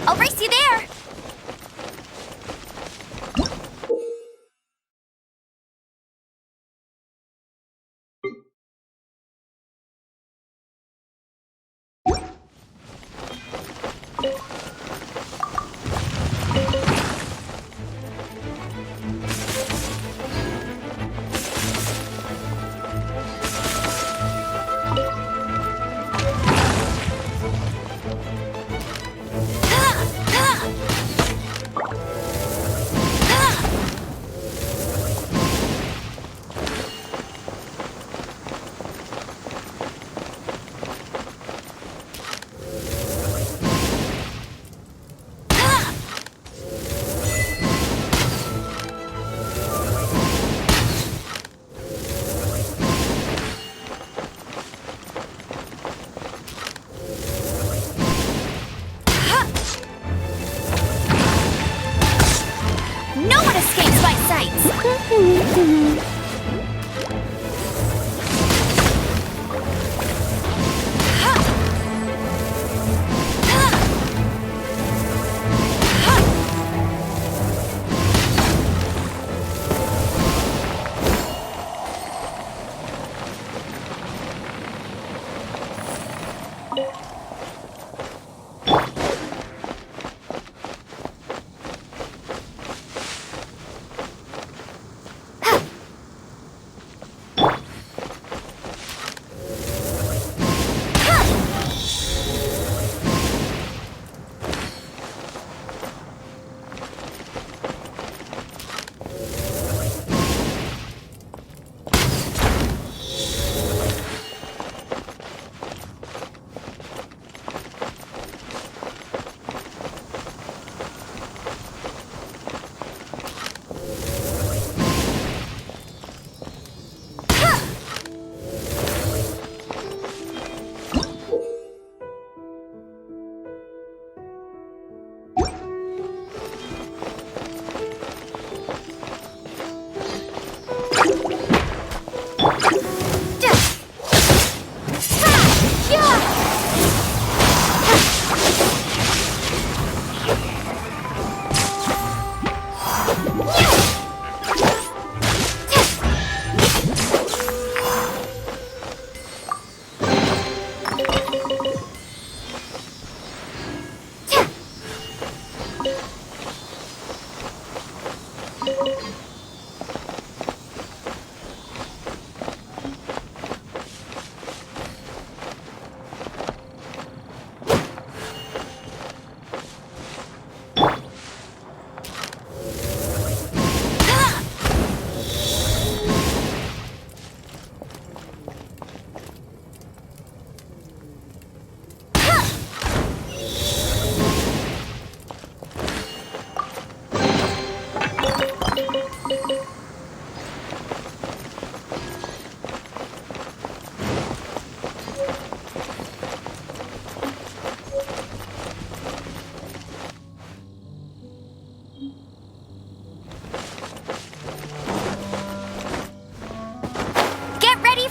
I'll race you there! No one escapes my sights!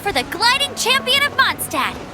for the gliding champion of Mondstadt!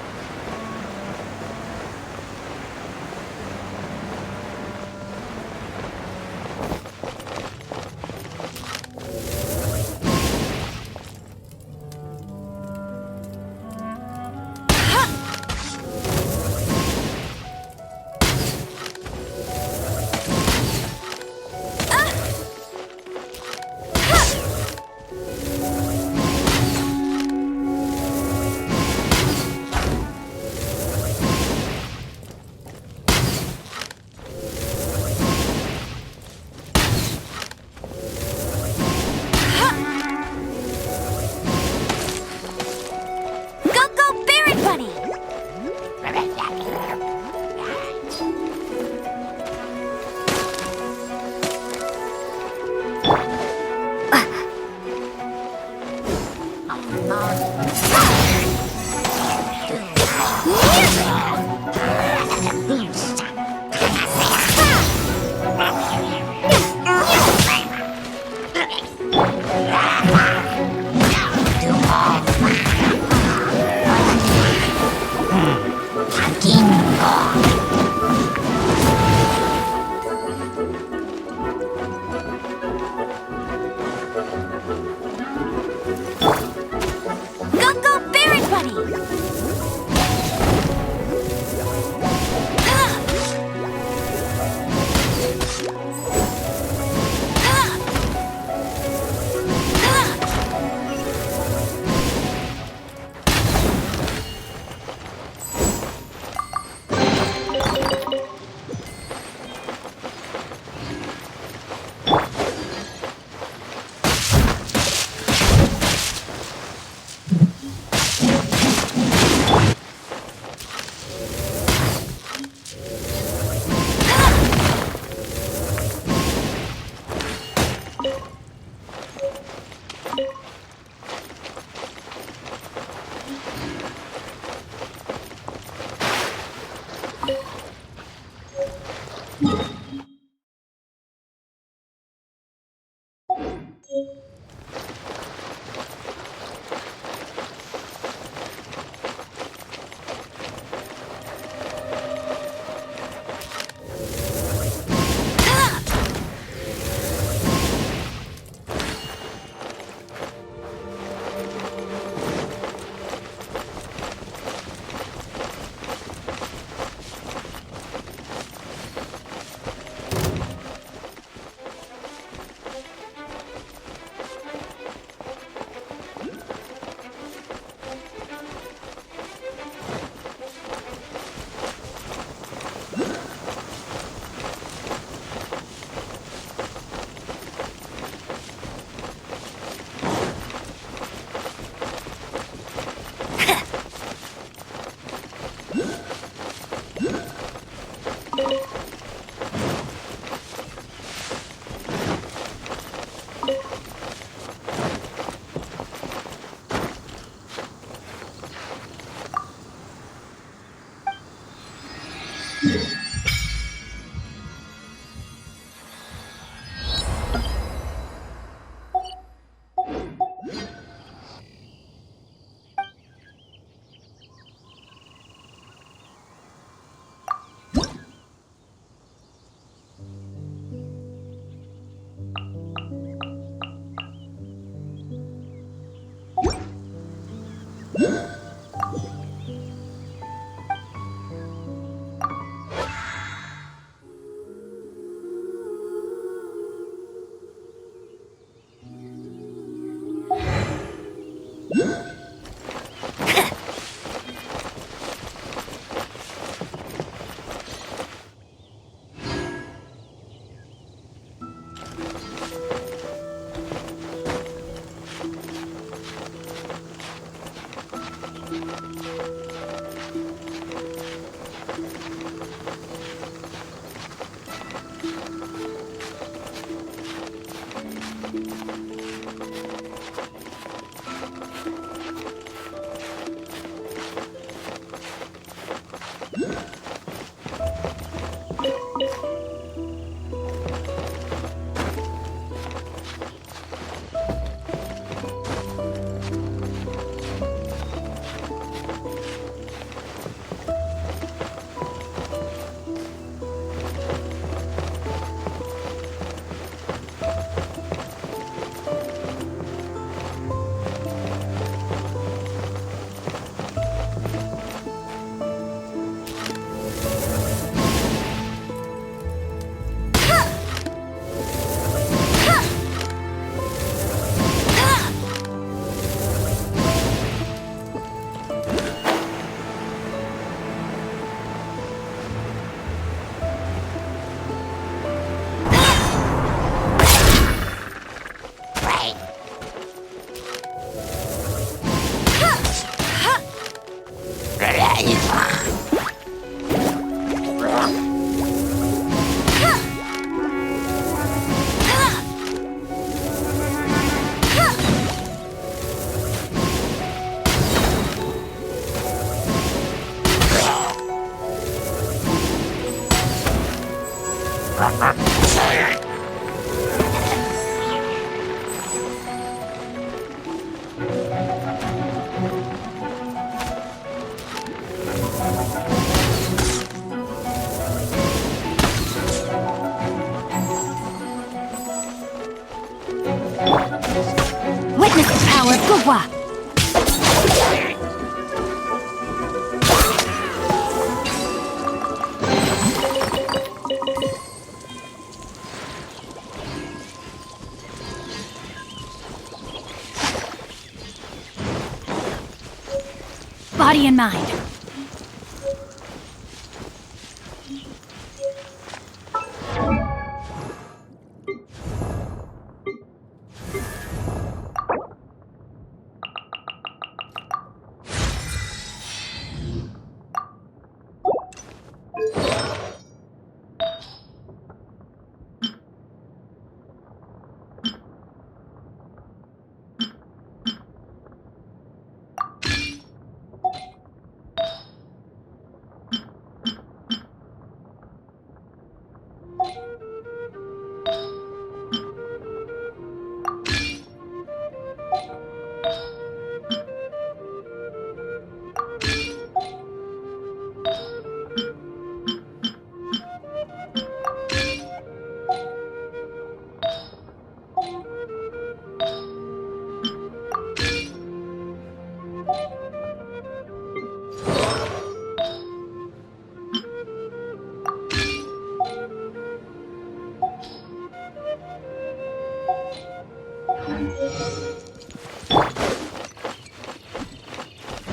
Witness the power of Gugwa! Body and mind.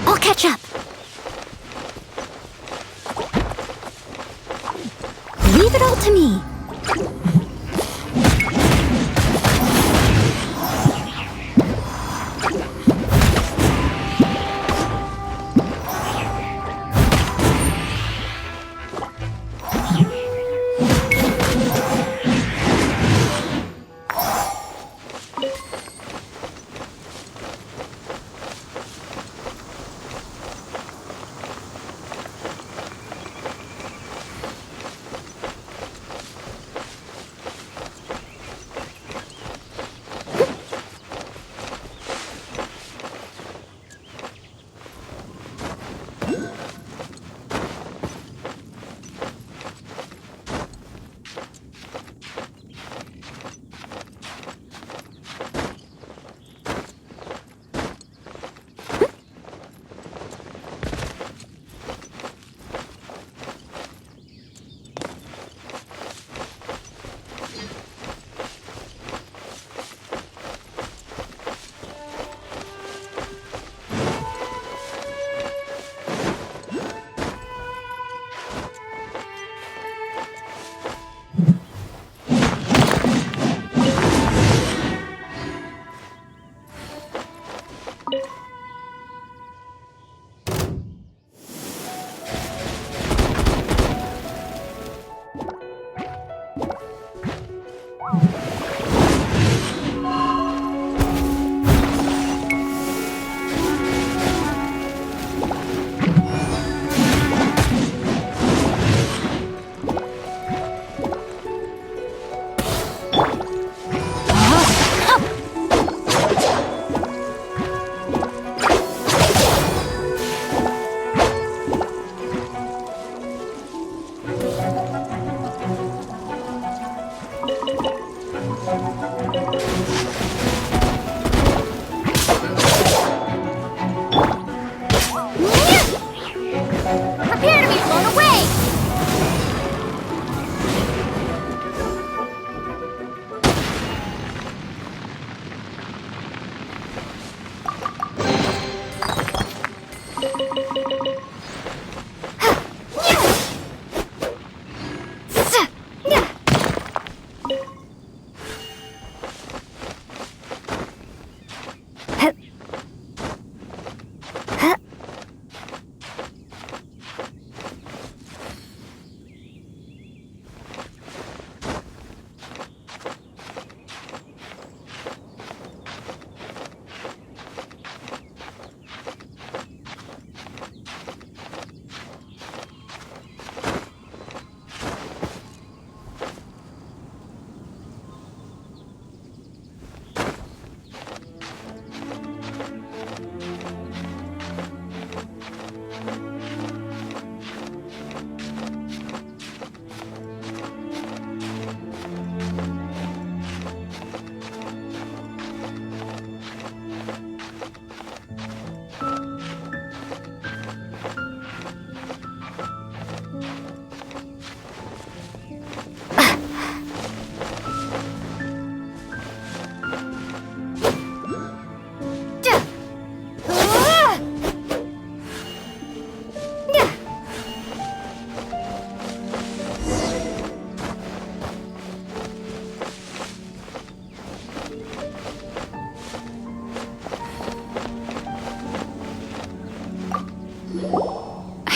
I'll catch up. Leave it all to me.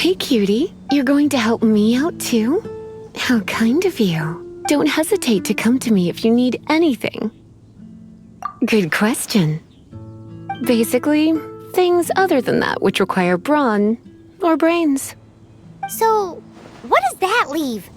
Hey, cutie. You're going to help me out, too? How kind of you. Don't hesitate to come to me if you need anything. Good question. Basically, things other than that which require brawn or brains. So, what does that leave?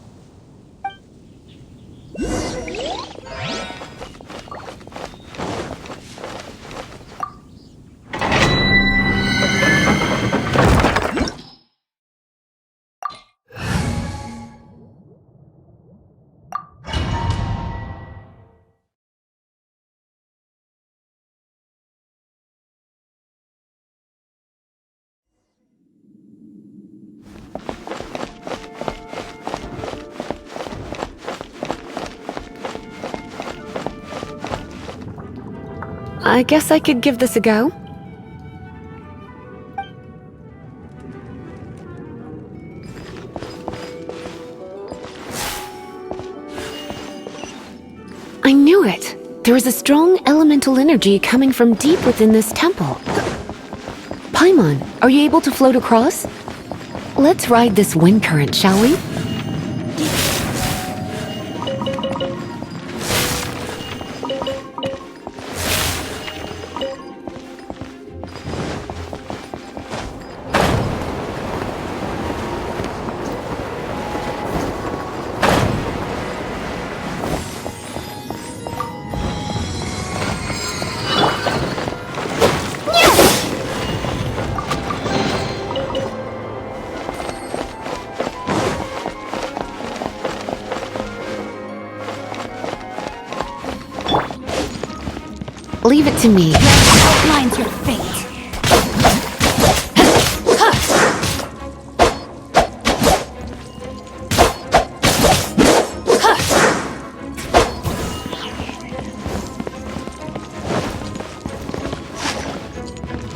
I guess I could give this a go. I knew it! There is a strong elemental energy coming from deep within this temple. Paimon, are you able to float across? Let's ride this wind current, shall we? Leave it to me. Outlines your fate.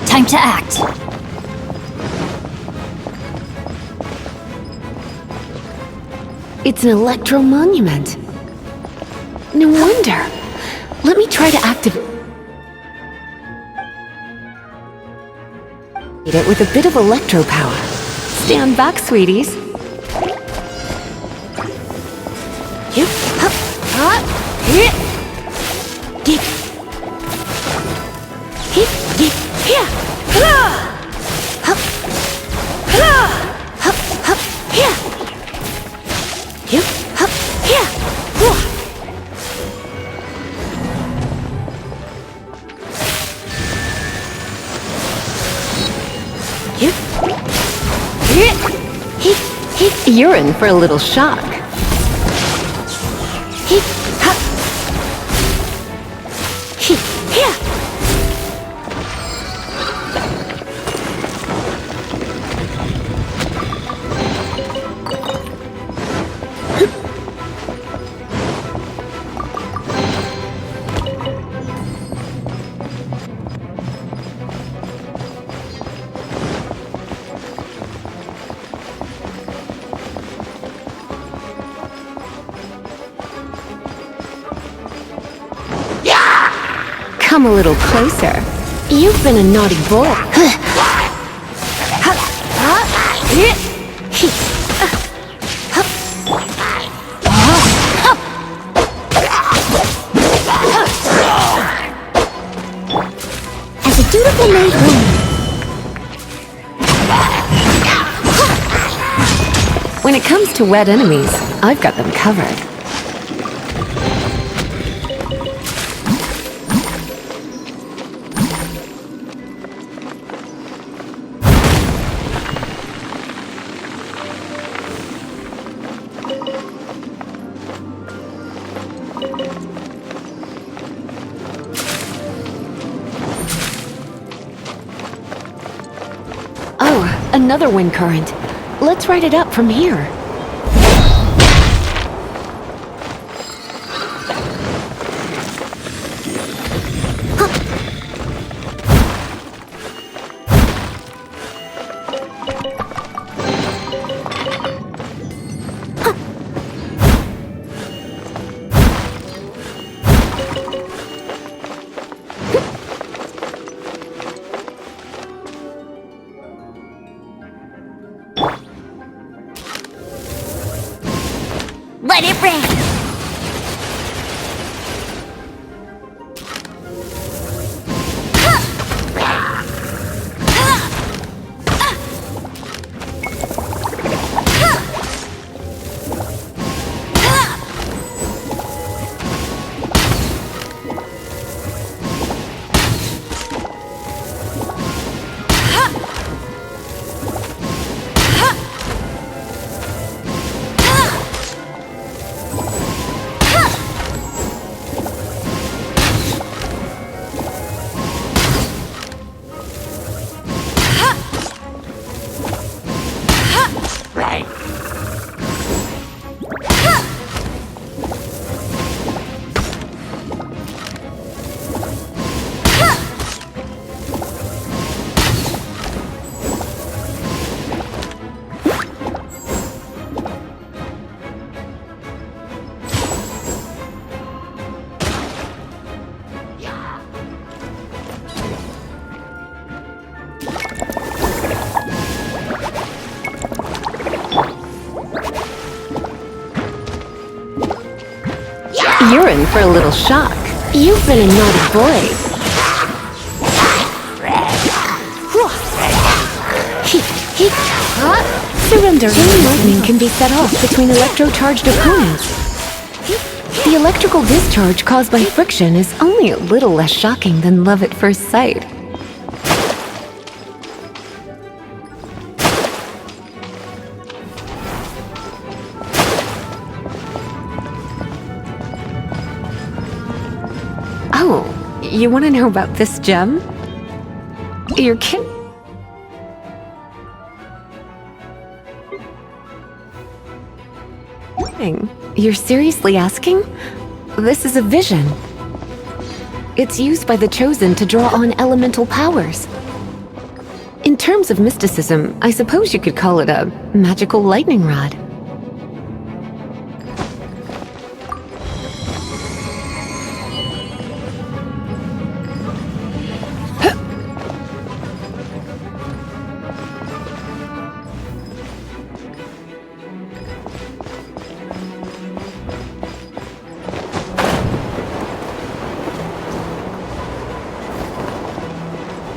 Time to act. It's an electro monument. No wonder. Let me try to activate it with a bit of electro power. Stand back, sweeties. You're in for a little shock. Come a little closer. You've been a naughty boy. As a dutiful maid woman. When it comes to wet enemies, I've got them covered. Oh, another wind current. Let's ride it up from here. Let it rain! You're in for a little shock. You've been a naughty boy. Surrender. Chain lightning can be set off between electro-charged opponents. The electrical discharge caused by friction is only a little less shocking than love at first sight. Oh, you want to know about this gem? You're kidding. You're seriously asking? This is a vision. It's used by the Chosen to draw on elemental powers. In terms of mysticism, I suppose you could call it a magical lightning rod.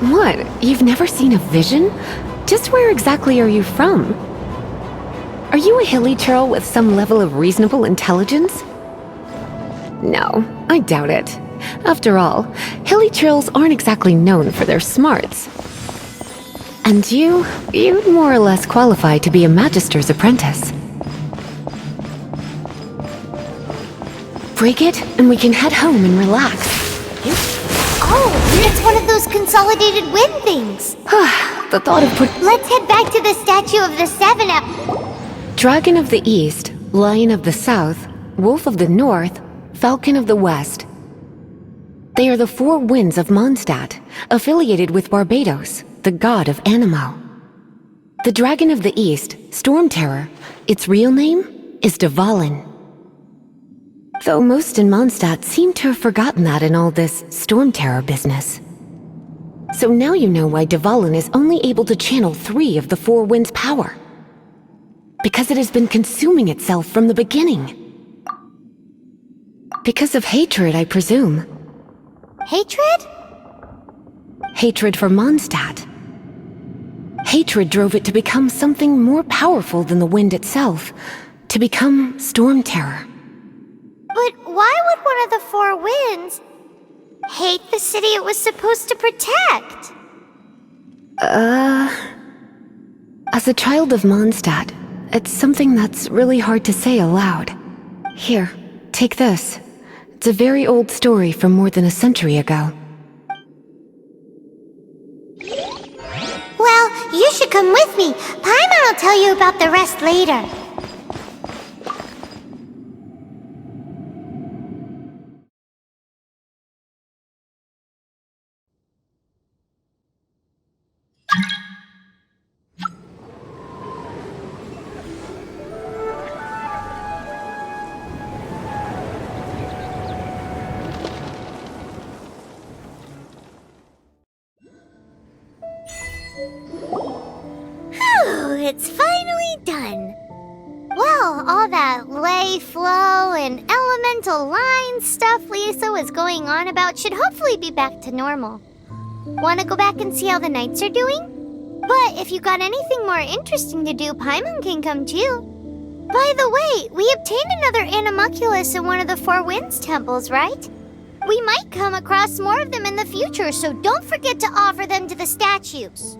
What? You've never seen a vision? Just where exactly are you from? Are you a hilly churl with some level of reasonable intelligence? No, I doubt it. After all, hilly churls aren't exactly known for their smarts. And you'd more or less qualify to be a magister's apprentice. Break it, and we can head home and relax. Oh, it's one of those consolidated wind things. The thought of Let's head back to the statue of the Seven Dragon of the East, Lion of the South, Wolf of the North, Falcon of the West. They are the four winds of Mondstadt, affiliated with Barbados, the god of Anemo. The Dragon of the East, Storm Terror, its real name is Dvalin. Though most in Mondstadt seem to have forgotten that in all this Storm Terror business. So now you know why Dvalin is only able to channel 3 of the four winds' power. Because it has been consuming itself from the beginning. Because of hatred, I presume. Hatred? Hatred for Mondstadt. Hatred drove it to become something more powerful than the wind itself, to become Storm Terror. But why would one of the four winds hate the city it was supposed to protect? As a child of Mondstadt, it's something that's really hard to say aloud. Here, take this. It's a very old story from more than a century ago. Well, you should come with me. Paimon will tell you about the rest later. It's finally done. Well, all that ley flow and elemental line stuff Lisa was going on about should hopefully be back to normal. Want to go back and see how the knights are doing? But if you got anything more interesting to do, Paimon can come too. By the way, we obtained another Animalculus in one of the Four Winds temples, right? We might come across more of them in the future, so don't forget to offer them to the statues.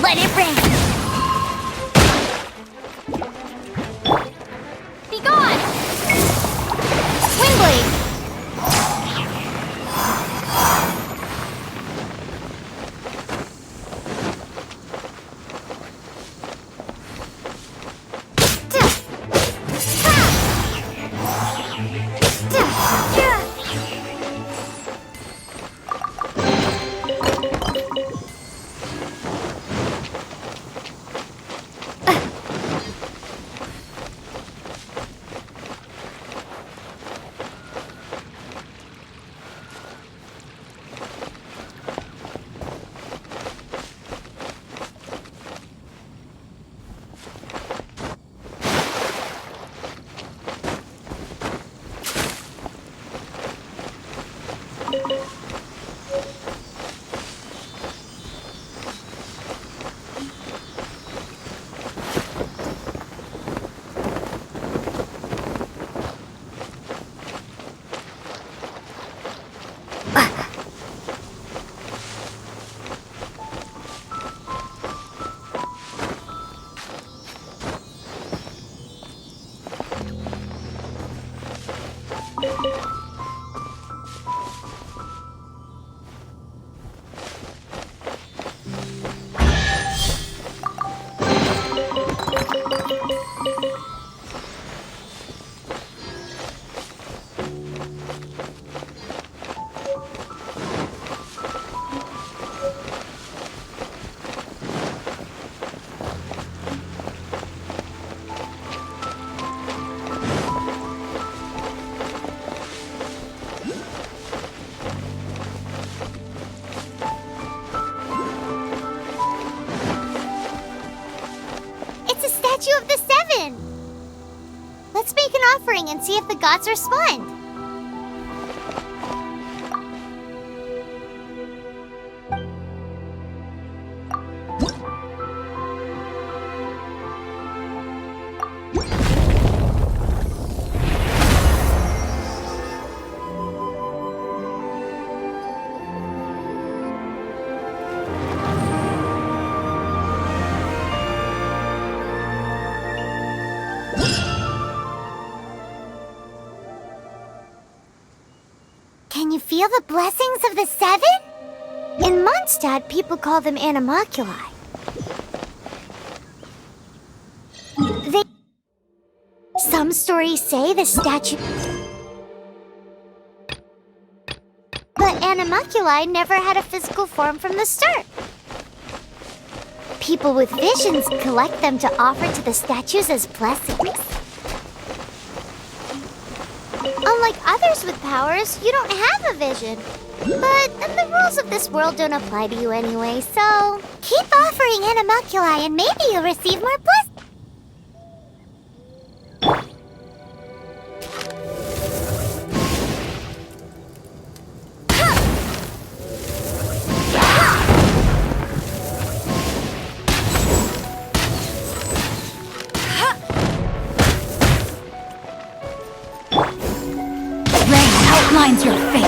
Let it rain! Be gone! Windblade! statue of the Seven! Let's make an offering and see if the gods respond. Can you feel the blessings of the Seven? In Mondstadt, people call them animalculi. Some stories say the statue... But animalculi never had a physical form from the start. People with visions collect them to offer to the statues as blessings. Unlike others with powers, you don't have a vision. But then the rules of this world don't apply to you anyway, so... Keep offering animalculi and maybe you'll receive more blessings. Outlines your fate.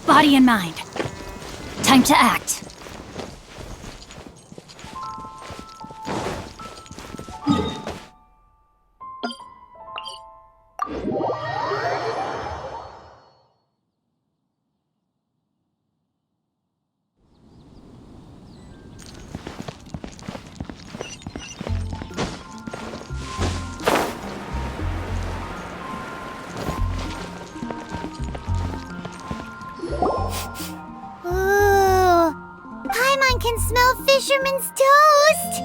Body and mind. Time to act. Can smell fisherman's toast!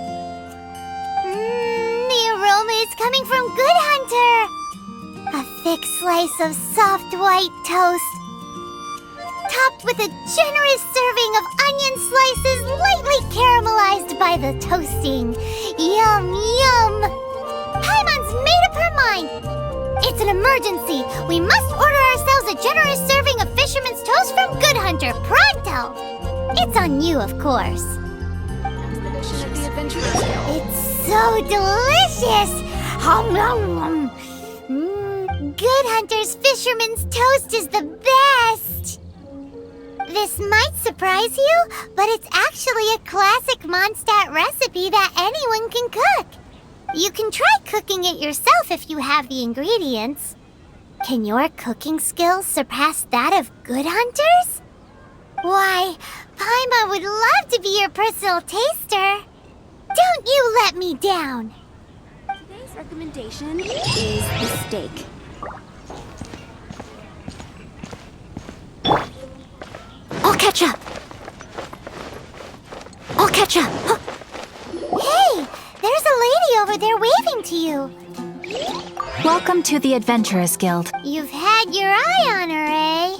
The aroma is coming from Good Hunter! A thick slice of soft white toast, topped with a generous serving of onion slices lightly caramelized by the toasting. Yum, yum! Paimon's made up her mind! It's an emergency! We must order ourselves a generous serving of fisherman's toast from Good Hunter, pronto! It's on you, of course. It's so delicious! Hum, nom, nom. Good Hunter's Fisherman's Toast is the best! This might surprise you, but it's actually a classic Mondstadt recipe that anyone can cook. You can try cooking it yourself if you have the ingredients. Can your cooking skills surpass that of Good Hunter's? Why, Paimon would love to be your personal taster. Don't you let me down. Today's recommendation is the steak. I'll catch up. Gotcha! Huh. Hey, there's a lady over there waving to you. Welcome to the Adventurers Guild. You've had your eye on her, eh?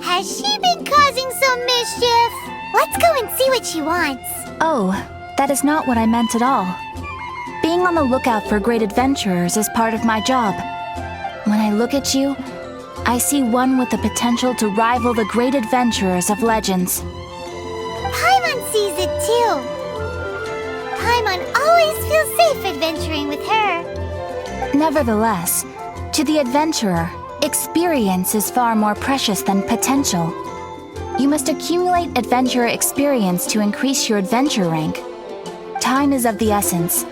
Has she been causing some mischief? Let's go and see what she wants. Oh, that is not what I meant at all. Being on the lookout for great adventurers is part of my job. When I look at you, I see one with the potential to rival the great adventurers of legends. Paimon sees it too. Paimon always feels safe adventuring with her. Nevertheless, to the adventurer, experience is far more precious than potential. You must accumulate adventurer experience to increase your adventure rank. Time is of the essence.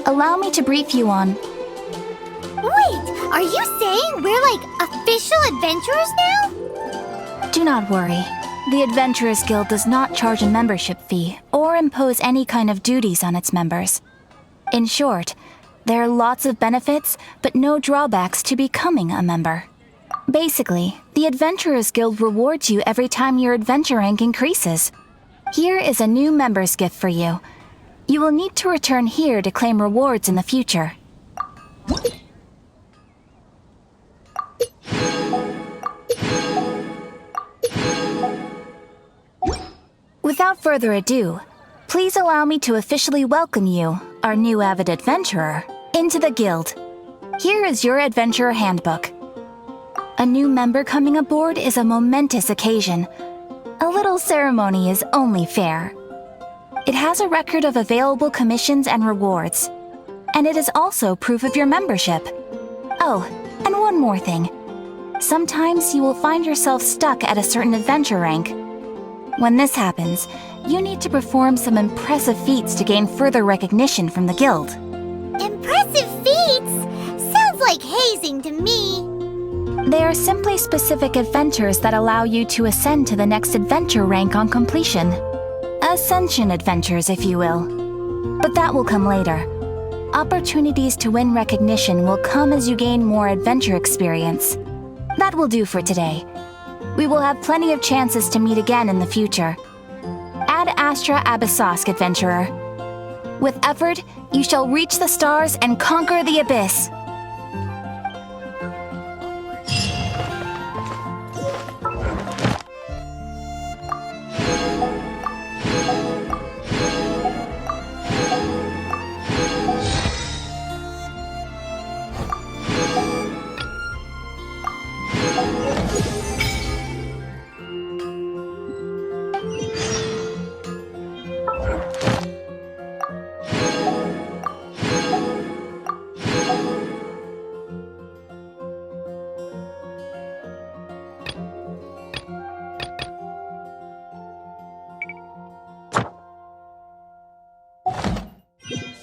Allow me to brief you on... Wait, are you saying we're like official adventurers now? Do not worry. The Adventurers Guild does not charge a membership fee or impose any kind of duties on its members. In short, there are lots of benefits, but no drawbacks to becoming a member. Basically, the Adventurers Guild rewards you every time your adventure rank increases. Here is a new member's gift for you. You will need to return here to claim rewards in the future. Without further ado, please allow me to officially welcome you, our new avid adventurer, into the guild. Here is your adventurer handbook. A new member coming aboard is a momentous occasion. A little ceremony is only fair. It has a record of available commissions and rewards, and it is also proof of your membership. Oh, and one more thing. Sometimes you will find yourself stuck at a certain adventure rank. When this happens, you need to perform some impressive feats to gain further recognition from the guild. Impressive feats? Sounds like hazing to me. They are simply specific adventures that allow you to ascend to the next adventure rank on completion. Ascension adventures, if you will. But that will come later. Opportunities to win recognition will come as you gain more adventure experience. That will do for today. We will have plenty of chances to meet again in the future. Ad Astra Abyssosk, adventurer. With effort, you shall reach the stars and conquer the abyss.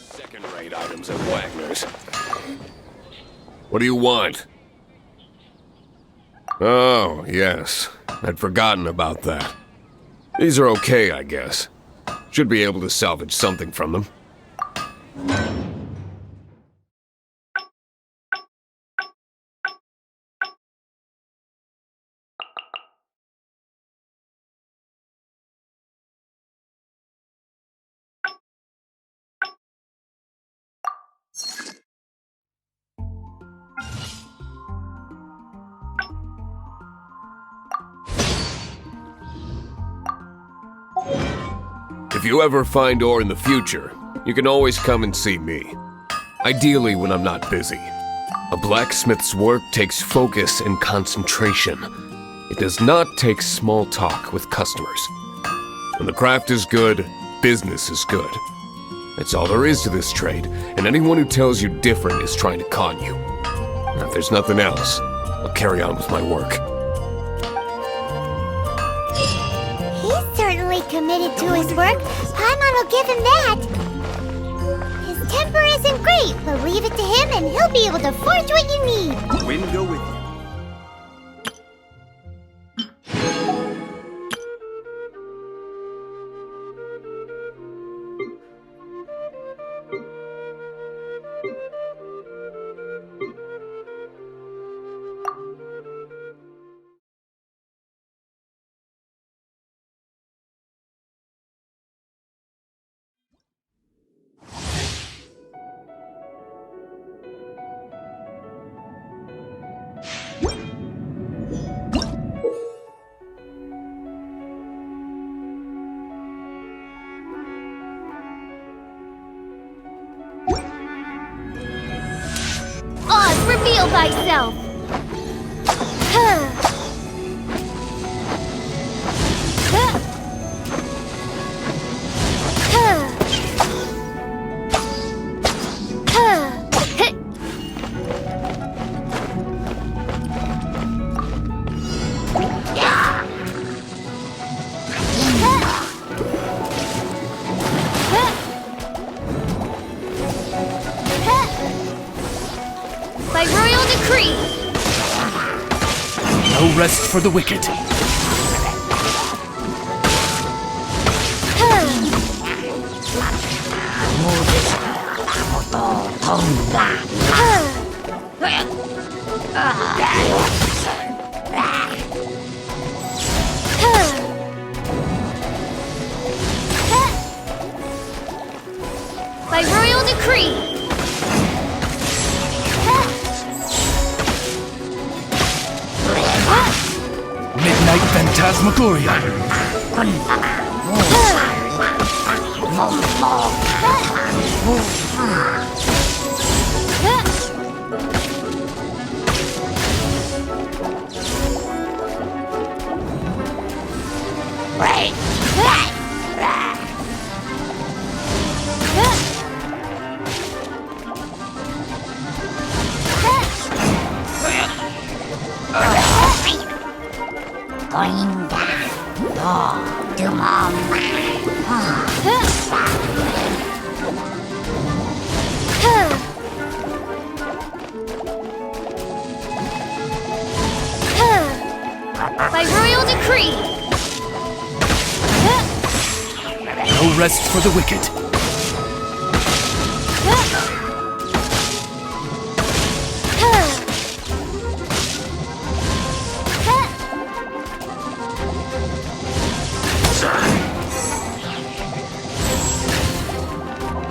Second-rate items at Wagner's. What do you want? Oh, yes. I'd forgotten about that. These are okay, I guess. Should be able to salvage something from them. If you ever find ore in the future, you can always come and see me. Ideally when I'm not busy. A blacksmith's work takes focus and concentration. It does not take small talk with customers. When the craft is good, business is good. That's all there is to this trade, and anyone who tells you different is trying to con you. Now, if there's nothing else, I'll carry on with my work. He's certainly committed to his work. Paimon will give him that. His temper isn't great, but leave it to him and he'll be able to forge what you need. Wind go with you. thyself! Huh. Huh. Huh. Huh. Hit. By royal decree! No rest for the wicked. By royal decree! Midnight Phantasmagoria. By royal decree! No rest for the wicked.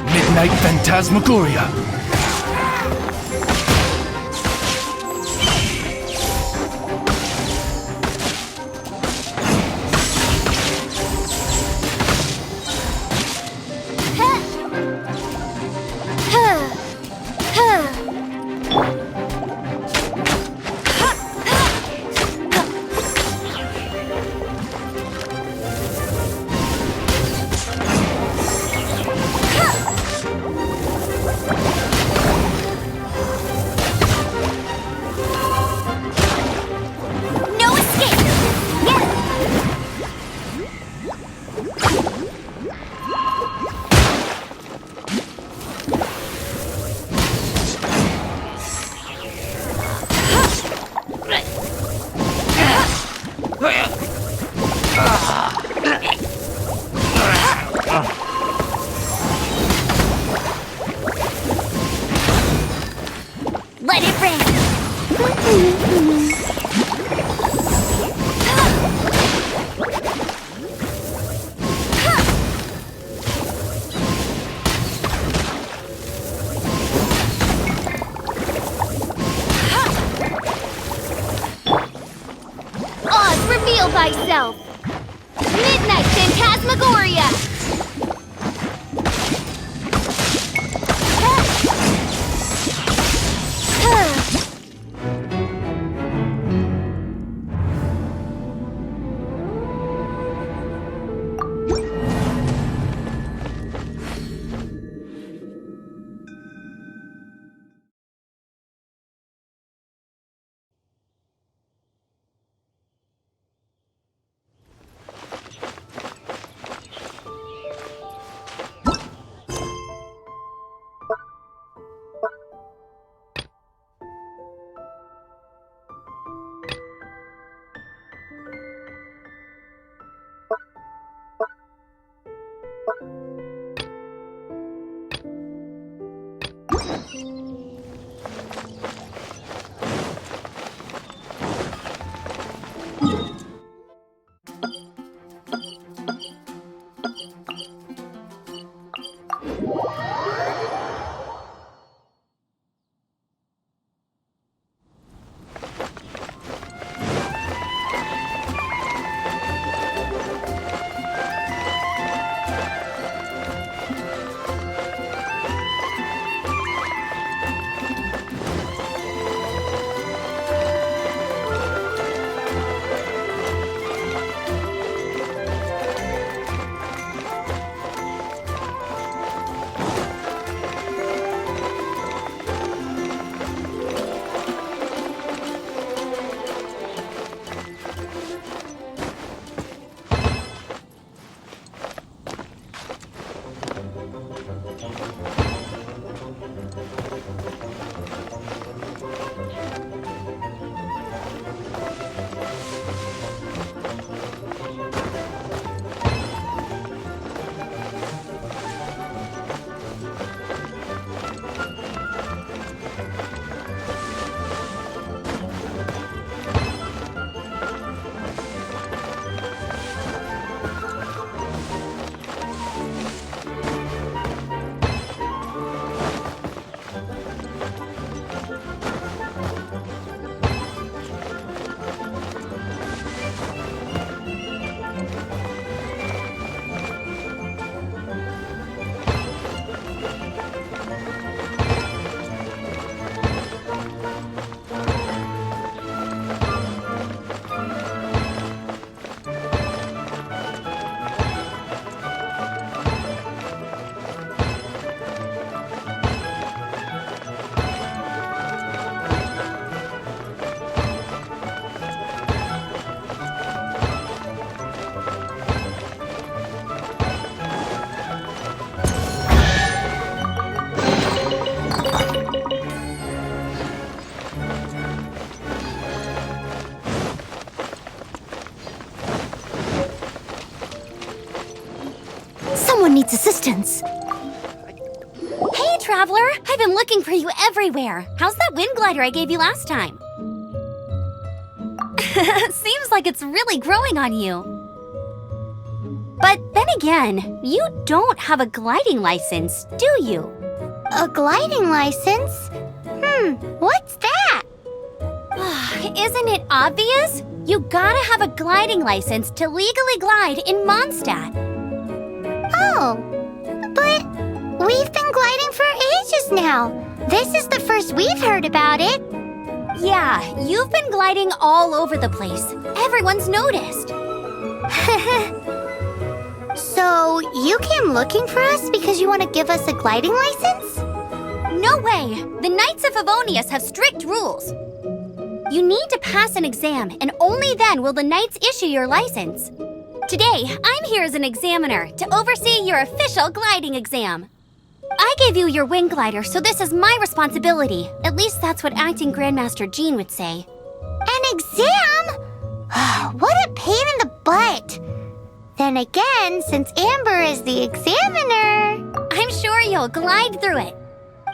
Midnight Phantasmagoria. No escape! Yes! Let it rain! Oz, reveal thyself! Midnight Phantasmagoria! Someone needs assistance. Hey, Traveler! I've been looking for you everywhere. How's that wind glider I gave you last time? Seems like it's really growing on you. But then again, you don't have a gliding license, do you? A gliding license? What's that? Isn't it obvious? You gotta have a gliding license to legally glide in Mondstadt. Oh, but we've been gliding for ages now. This is the first we've heard about it. Yeah, you've been gliding all over the place. Everyone's noticed. So, you came looking for us because you want to give us a gliding license? No way! The Knights of Favonius have strict rules. You need to pass an exam, and only then will the Knights issue your license. Today, I'm here as an examiner to oversee your official gliding exam. I gave you your wing glider, so this is my responsibility. At least that's what Acting Grandmaster Jean would say. An exam? What a pain in the butt. Then again, since Amber is the examiner... I'm sure you'll glide through it.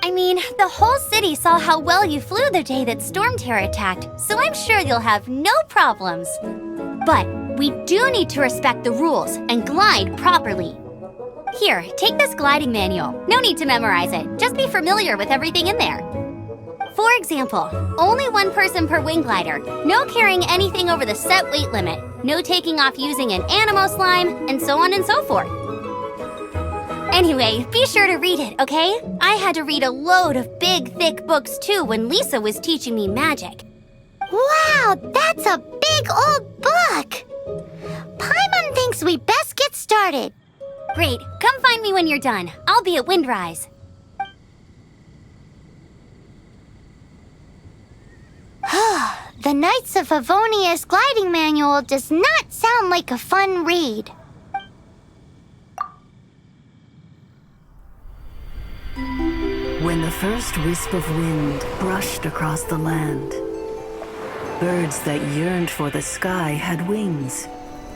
I mean, the whole city saw how well you flew the day that Storm Terror attacked, so I'm sure you'll have no problems. But we do need to respect the rules and glide properly. Here, take this gliding manual. No need to memorize it. Just be familiar with everything in there. For example, only one person per wing glider, no carrying anything over the set weight limit, no taking off using an animo slime, and so on and so forth. Anyway, be sure to read it, okay? I had to read a load of big, thick books too when Lisa was teaching me magic. Wow, that's a big old book! Paimon thinks we best get started. Great, come find me when you're done. I'll be at Windrise. The Knights of Favonius gliding manual does not sound like a fun read. When the first wisp of wind brushed across the land, birds that yearned for the sky had wings,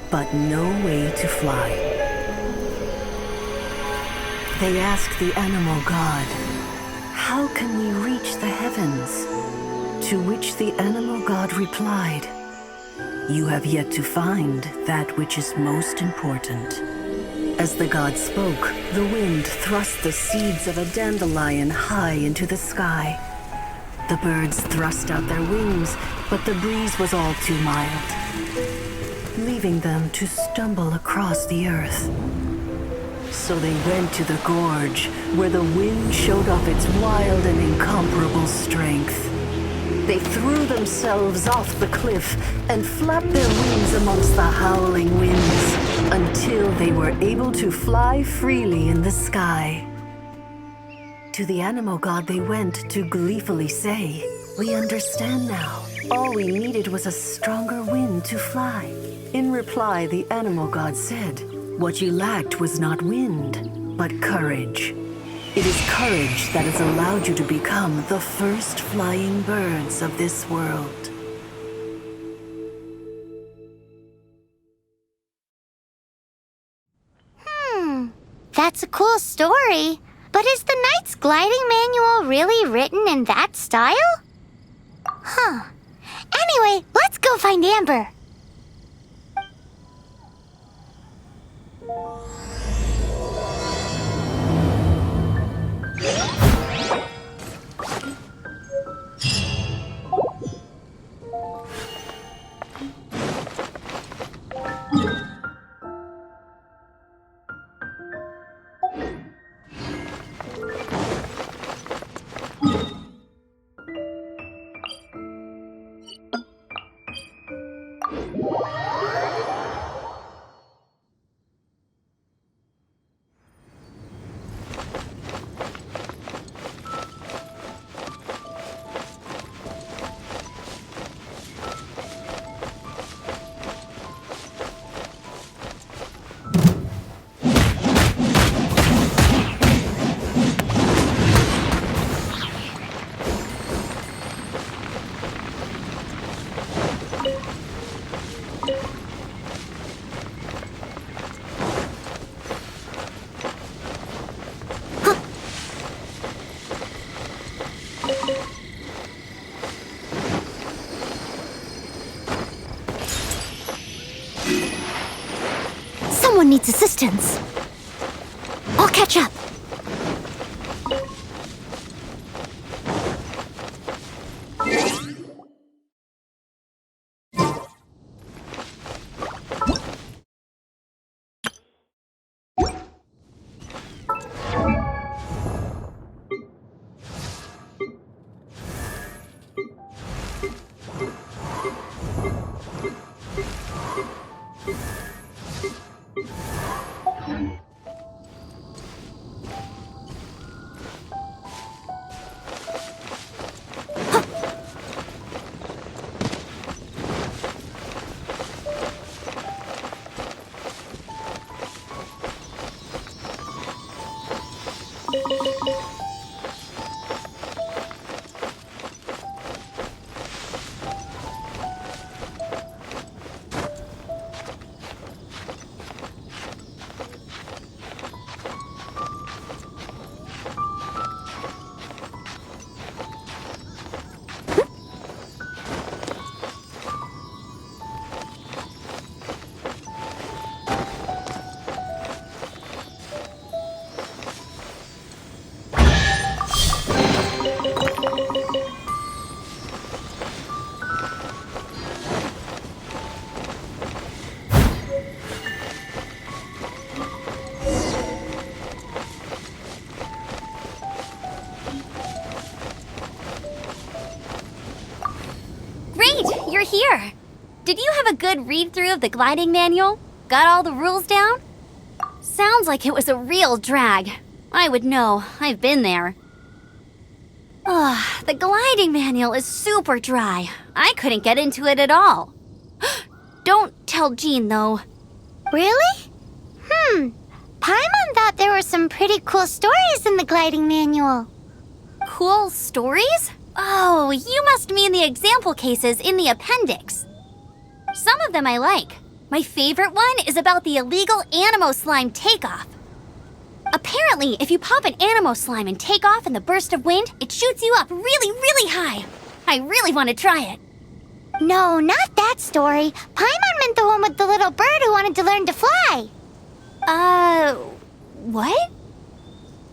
but no way to fly. They asked the animal god, "How can we reach the heavens?" To which the animal god replied, "You have yet to find that which is most important." As the god spoke, the wind thrust the seeds of a dandelion high into the sky. The birds thrust out their wings, but the breeze was all too mild, leaving them to stumble across the earth. So they went to the gorge, where the wind showed off its wild and incomparable strength. They threw themselves off the cliff and flapped their wings amongst the howling winds until they were able to fly freely in the sky. To the animal god they went to gleefully say, "We understand now. All we needed was a stronger wind to fly." In reply, the animal god said, "What you lacked was not wind, but courage. It is courage that has allowed you to become the first flying birds of this world." That's a cool story. But is the Knight's gliding manual really written in that style? Anyway, let's go find Amber. Someone needs assistance. I'll catch up. You're here! Did you have a good read-through of the gliding manual? Got all the rules down? Sounds like it was a real drag. I would know. I've been there. Ugh, the gliding manual is super dry. I couldn't get into it at all. Don't tell Jean, though. Really? Paimon thought there were some pretty cool stories in the gliding manual. Cool stories? Oh, you must mean the example cases in the appendix. Some of them I like. My favorite one is about the illegal Animo slime takeoff. Apparently, if you pop an Animo slime and take off in the burst of wind, it shoots you up really, really high. I really want to try it. No, not that story. Paimon meant the one with the little bird who wanted to learn to fly. What?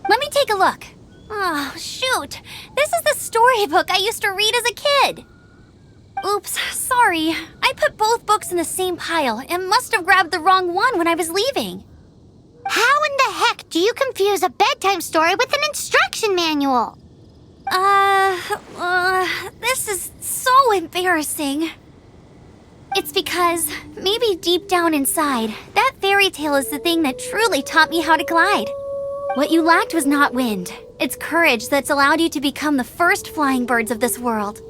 Let me take a look. Oh, shoot. This is the storybook I used to read as a kid. Oops, sorry. I put both books in the same pile and must have grabbed the wrong one when I was leaving. How in the heck do you confuse a bedtime story with an instruction manual? This is so embarrassing. It's because, maybe deep down inside, that fairy tale is the thing that truly taught me how to glide. What you lacked was not wind. It's courage that's allowed you to become the first flying birds of this world.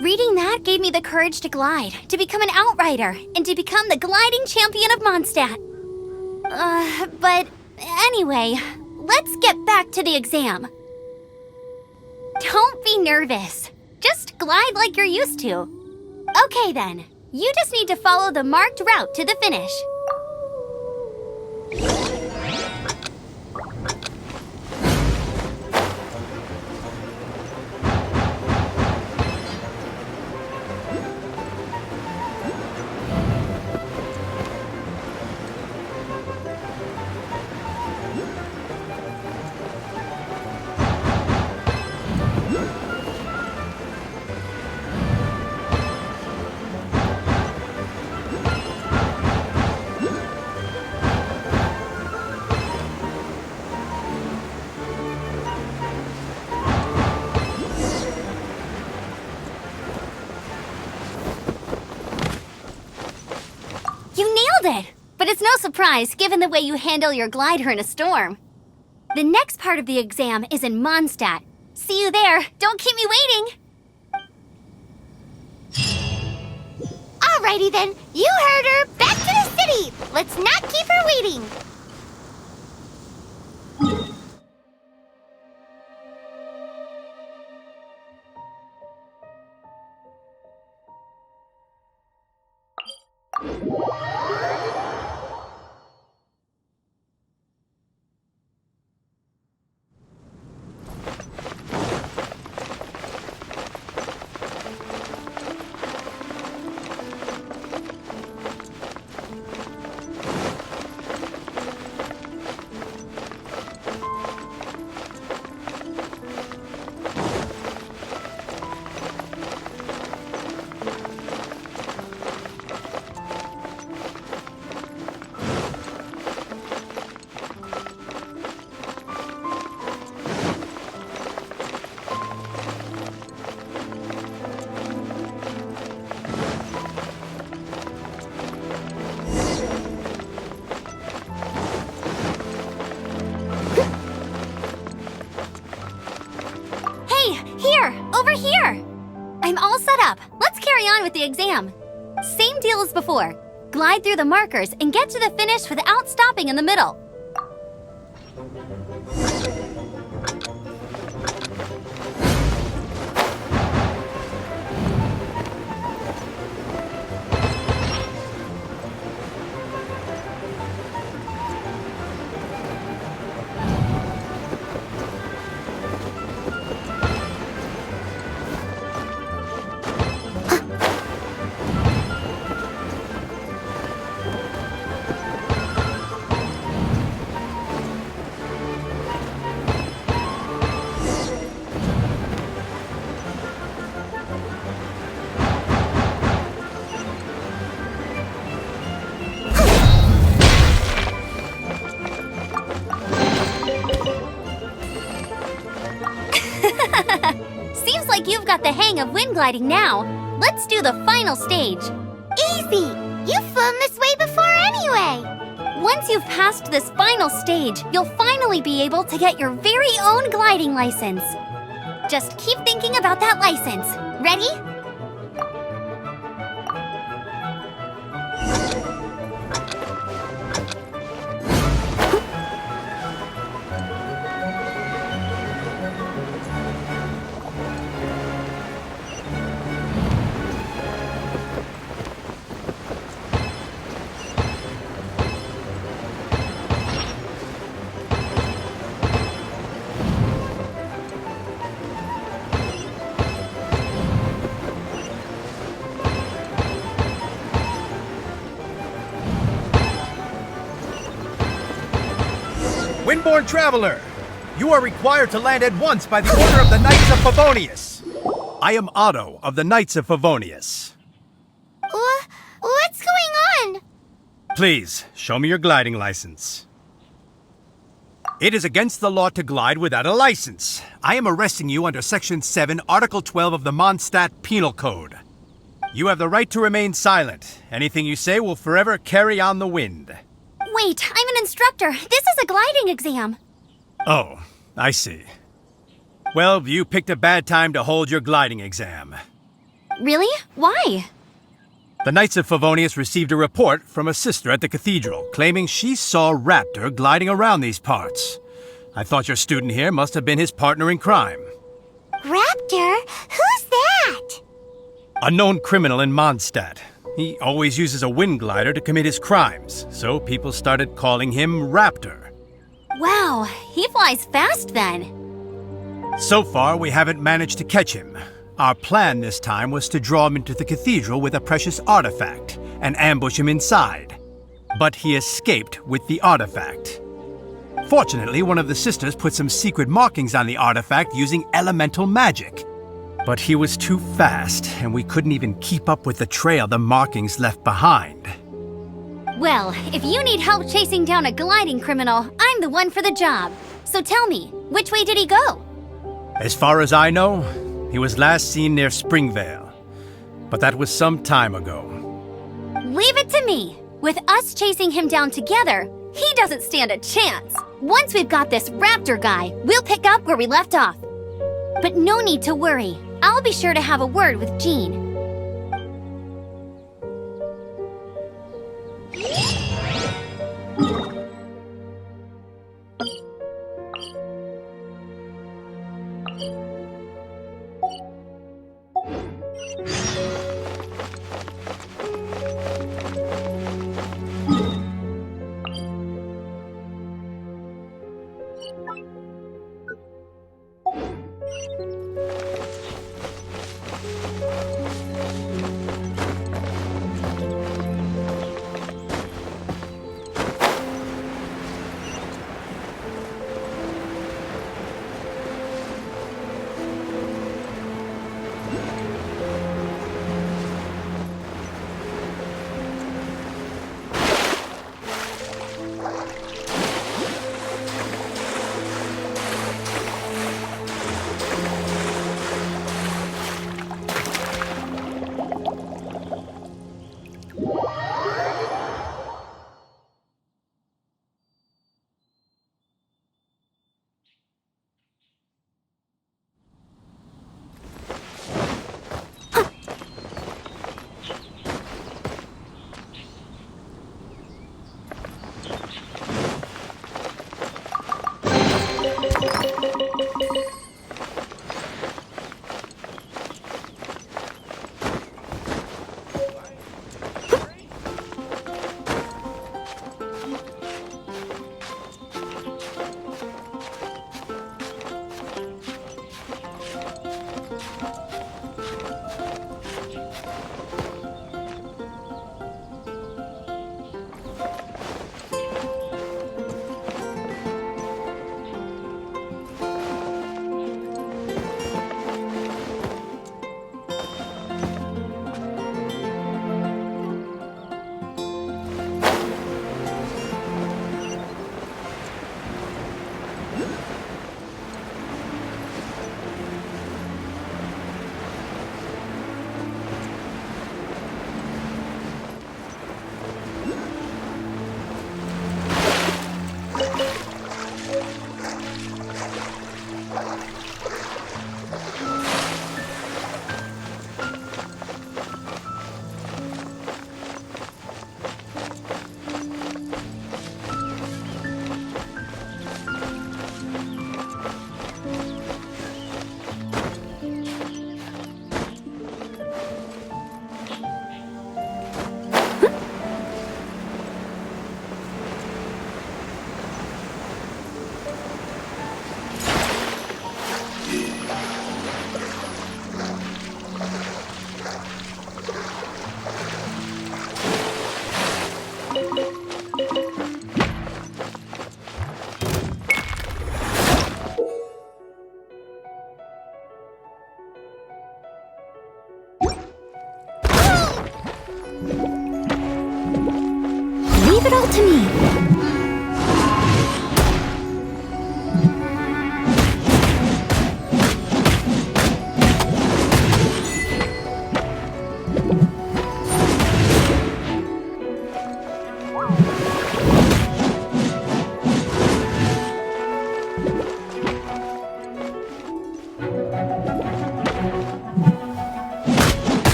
Reading that gave me the courage to glide, to become an outrider, and to become the gliding champion of Mondstadt. But anyway, let's get back to the exam. Don't be nervous. Just glide like you're used to. Okay then, you just need to follow the marked route to the finish. You nailed it! But it's no surprise, given the way you handle your glider in a storm. The next part of the exam is in Mondstadt. See you there. Don't keep me waiting. Alrighty then, you heard her. Back to the city. Let's not keep her waiting. over here! I'm all set up. Let's carry on with the exam. Same deal as before. Glide through the markers and get to the finish without stopping in the middle. Seems like you've got the hang of wind gliding now. Let's do the final stage. Easy! You've flown this way before anyway! Once you've passed this final stage, you'll finally be able to get your very own gliding license. Just keep thinking about that license. Ready? Windborne Traveler, you are required to land at once by the order of the Knights of Favonius. I am Otto of the Knights of Favonius. What's going on? Please, show me your gliding license. It is against the law to glide without a license. I am arresting you under Section 7, Article 12 of the Mondstadt Penal Code. You have the right to remain silent. Anything you say will forever carry on the wind. Wait, I'm an instructor. This is a gliding exam. Oh, I see. Well, you picked a bad time to hold your gliding exam. Really? Why? The Knights of Favonius received a report from a sister at the cathedral claiming she saw Raptor gliding around these parts. I thought your student here must have been his partner in crime. Raptor? Who's that? A known criminal in Mondstadt. He always uses a wind glider to commit his crimes, so people started calling him Raptor. Wow, he flies fast then. So far, we haven't managed to catch him. Our plan this time was to draw him into the cathedral with a precious artifact and ambush him inside. But he escaped with the artifact. Fortunately, one of the sisters put some secret markings on the artifact using elemental magic. But he was too fast, and we couldn't even keep up with the trail the markings left behind. Well, if you need help chasing down a gliding criminal, I'm the one for the job. So tell me, which way did he go? As far as I know, he was last seen near Springvale. But that was some time ago. Leave it to me. With us chasing him down together, he doesn't stand a chance. Once we've got this Raptor guy, we'll pick up where we left off. But no need to worry. I'll be sure to have a word with Jean.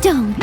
stone.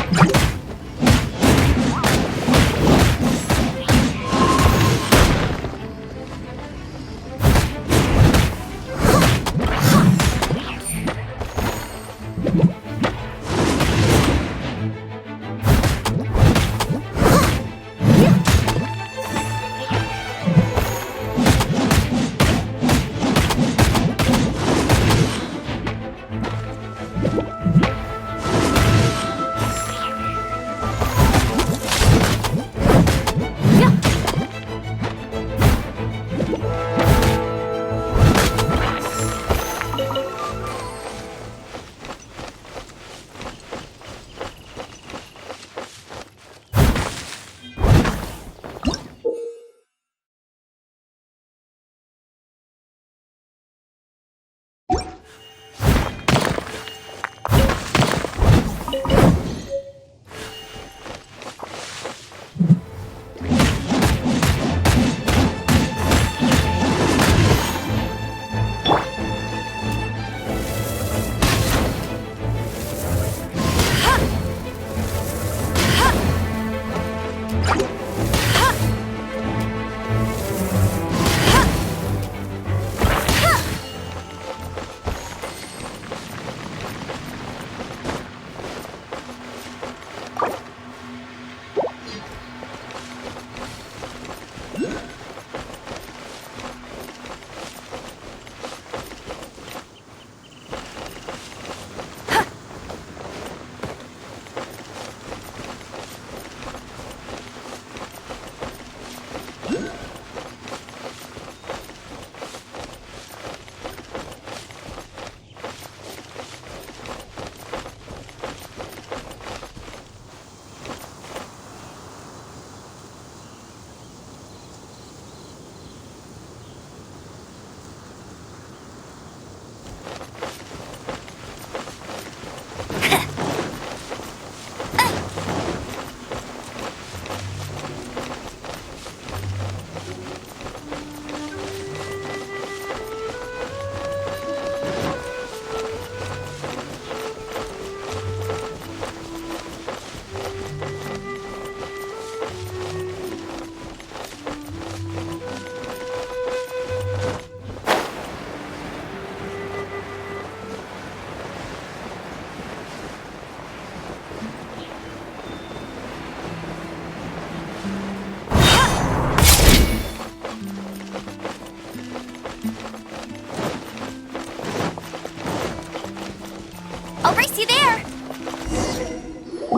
I'll race you there!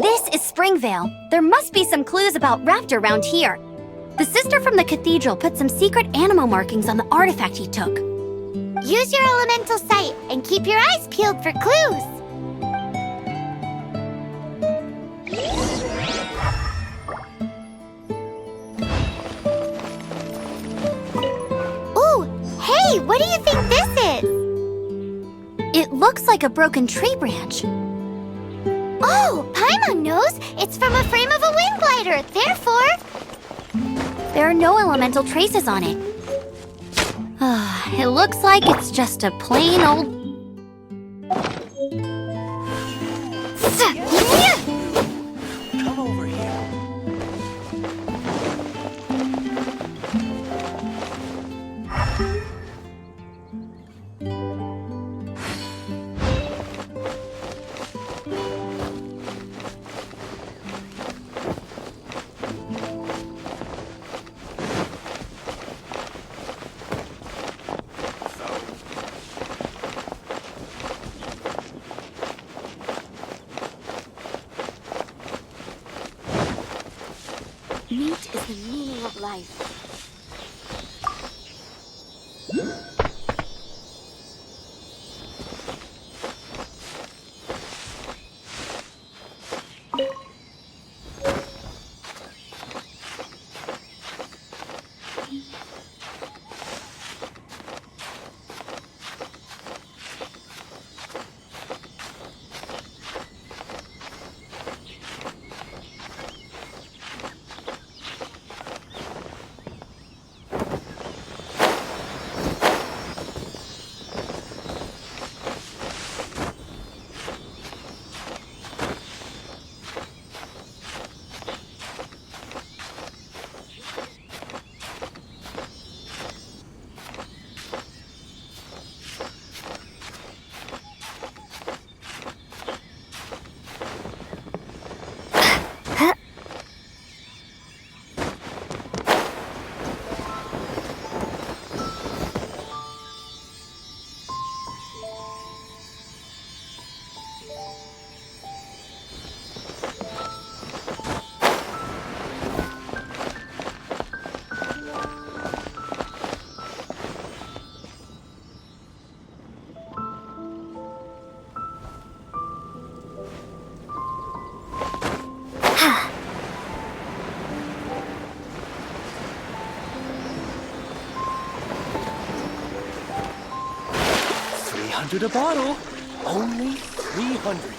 This is Springvale. There must be some clues about Raptor around here. The sister from the cathedral put some secret animal markings on the artifact he took. Use your elemental sight and keep your eyes peeled for clues. Ooh, hey, what do you think this is? It looks like a broken tree branch. Oh, Paimon knows. It's from a frame of a wind glider. Therefore, There are no elemental traces on it. It looks like it's just a plain old... Come over here. 300 a bottle. Only 300.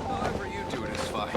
However you do it is fine.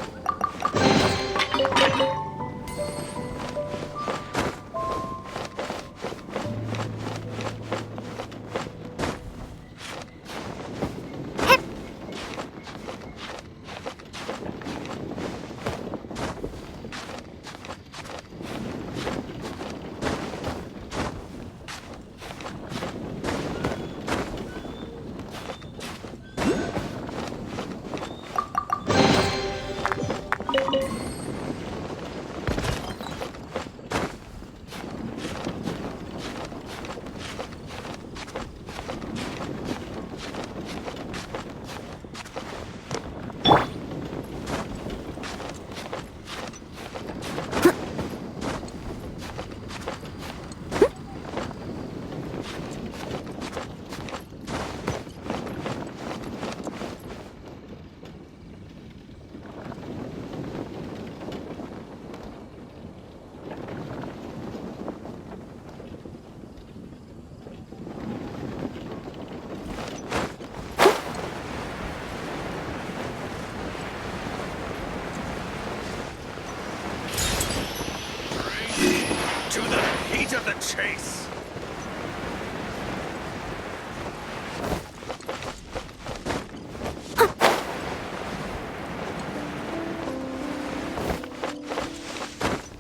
To the heat of the chase!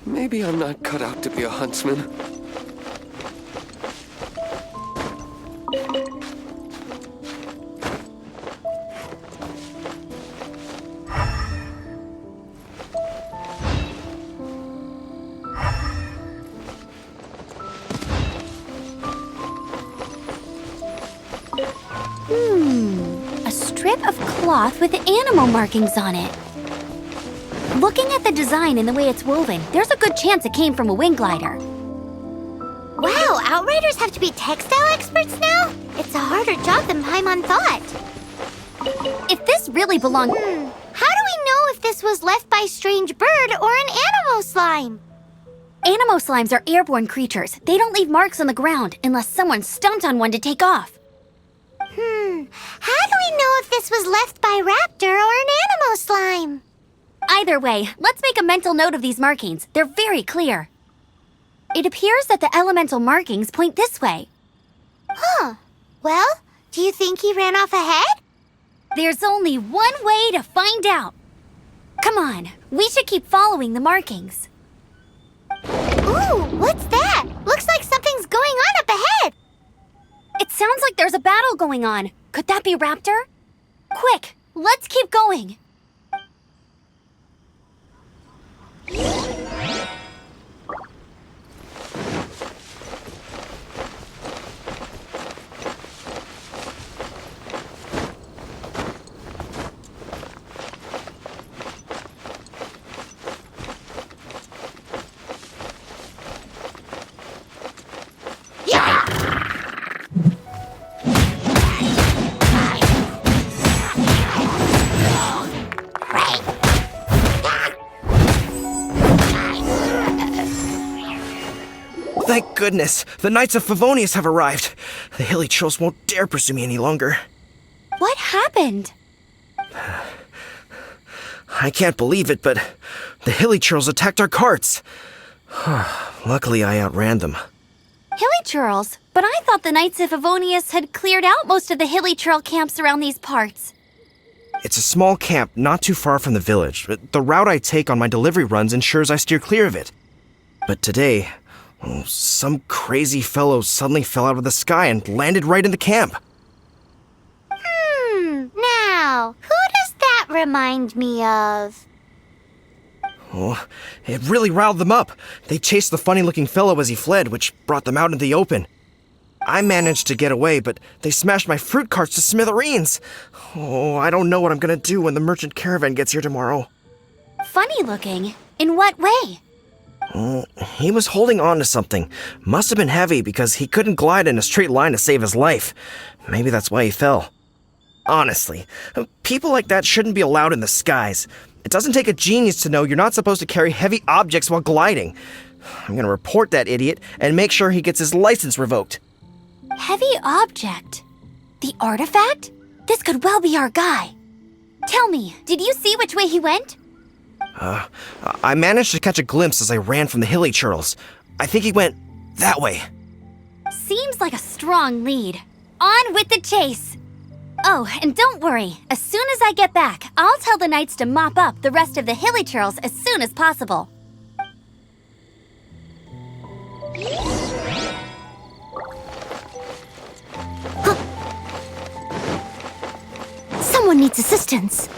Maybe I'm not cut out to be a huntsman. A strip of cloth with animal markings on it. Looking at the design and the way it's woven, there's a good chance it came from a wing glider. Wow, Outriders have to be textile experts now? It's a harder job than Paimon thought. If this really belonged... How do we know if this was left by strange bird or an animal slime? Animo slimes are airborne creatures. They don't leave marks on the ground unless someone stomped on one to take off. How do we know if this was left by Raptor or an animal slime? Either way, let's make a mental note of these markings. They're very clear. It appears that the elemental markings point this way. Well, do you think he ran off ahead? There's only one way to find out. Come on, we should keep following the markings. Ooh, what's that? Looks like something's going on up ahead. It sounds like there's a battle going on. Could that be Raptor? Quick, let's keep going. Thank goodness, the Knights of Favonius have arrived. The hilly trolls won't dare pursue me any longer. What happened? I can't believe it, but the hilly trolls attacked our carts. Luckily, I outran them. Hilly churls? But I thought the Knights of Favonius had cleared out most of the hilly churl camps around these parts. It's a small camp not too far from the village. The route I take on my delivery runs ensures I steer clear of it. But today, some crazy fellow suddenly fell out of the sky and landed right in the camp. Now, who does that remind me of? Oh, it really riled them up. They chased the funny-looking fellow as he fled, which brought them out into the open. I managed to get away, but they smashed my fruit carts to smithereens. Oh, I don't know what I'm gonna do when the merchant caravan gets here tomorrow. funny looking. In what way? He was holding on to something. Must have been heavy because he couldn't glide in a straight line to save his life. Maybe that's why he fell. Honestly, people like that shouldn't be allowed in the skies. It doesn't take a genius to know you're not supposed to carry heavy objects while gliding. I'm gonna report that idiot and make sure he gets his license revoked. Heavy object? The artifact? This could well be our guy. Tell me, did you see which way he went? I managed to catch a glimpse as I ran from the hilly churls. I think he went that way. Seems like a strong lead. On with the chase! Oh, and don't worry. As soon as I get back, I'll tell the knights to mop up the rest of the hilly churls as soon as possible. Someone needs assistance.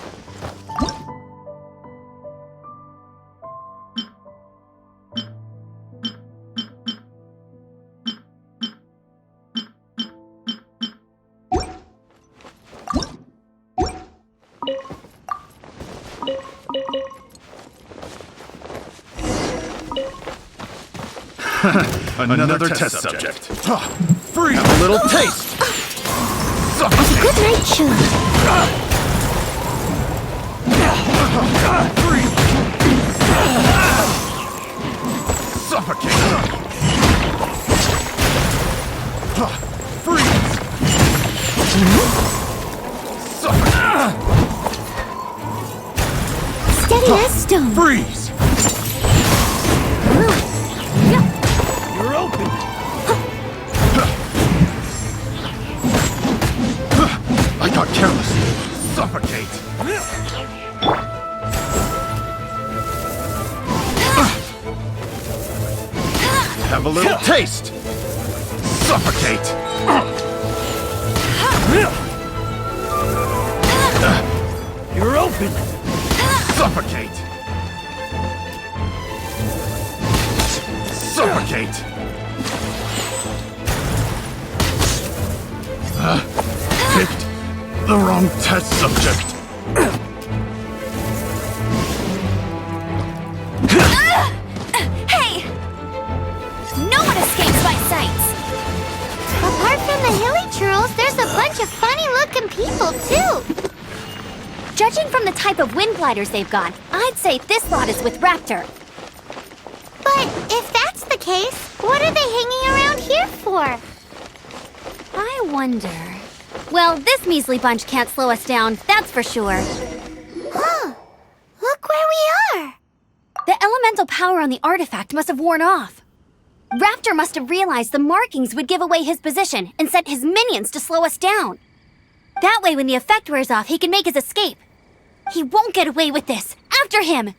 Another test subject. Free! A little taste! Good night, Shula. Free! Suffocate! Freeze! Suffocate! Steady as stone. Freeze! You're open! I got careless. Suffocate! Have a little taste! Suffocate! You're open! Suffocate! Suffocate! Picked the wrong test subject. Hey! No one escapes my sights! Apart from the hilly churls, there's a bunch of funny-looking people, too. Judging from the type of wind gliders they've got, I'd say this lot is with Raptor. But if that's the case, what are they hanging around here for? I wonder... Well, this measly bunch can't slow us down, that's for sure. Huh. Look where we are. The elemental power on the artifact must have worn off. Raptor must have realized the markings would give away his position and sent his minions to slow us down. That way, when the effect wears off, he can make his escape. He won't get away with this. After him!